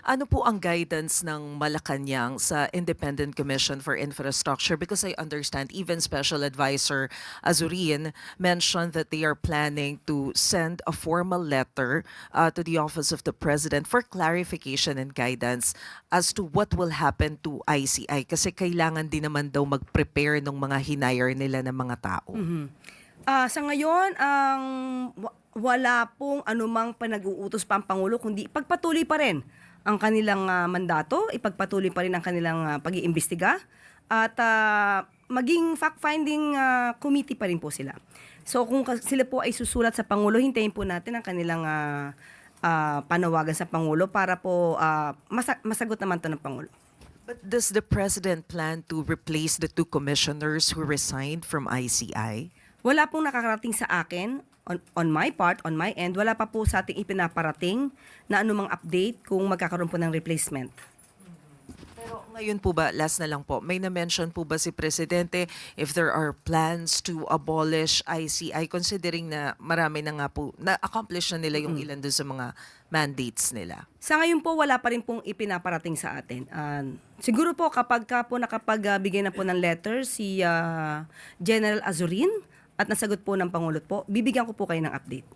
Ano po ang guidance ng Malacanang sa Independent Commission for Infrastructure? Because I understand even Special Advisor Azurin mentioned that they are planning to send a formal letter to the Office of the President for clarification and guidance as to what will happen to ICI kasi kailangan din naman daw mag-prepare ng mga hinire nila ng mga tao. Sa ngayon, wala pong anumang panag-uutos pa ang Pangulo kundi ipagpatuloy pa rin ang kanilang mandato, ipagpatuloy pa rin ang kanilang pag-iimbestiga at maging fact-finding committee pa rin po sila. So kung sila po ay susulat sa Pangulo, hintayin po natin ang kanilang panawagan sa Pangulo para po masagot naman to ng Pangulo. But does the President plan to replace the two commissioners who resigned from ICI? Wala pong nakakarating sa akin, on my part, on my end, wala pa po sa ating ipinaparating na anumang update kung magkakaroon po ng replacement. Pero ngayon po ba, last na lang po, may na-mention po ba si Presidente if there are plans to abolish ICI considering na marami na nga po, na-accomplish na nila yung ilan doon sa mga mandates nila? Sa ngayon po, wala pa rin pong ipinaparating sa atin. Siguro po kapag nakapagbigay na po ng letter si General Azurin at nasagot po ng Pangulo po, bibigyan ko po kayo ng update.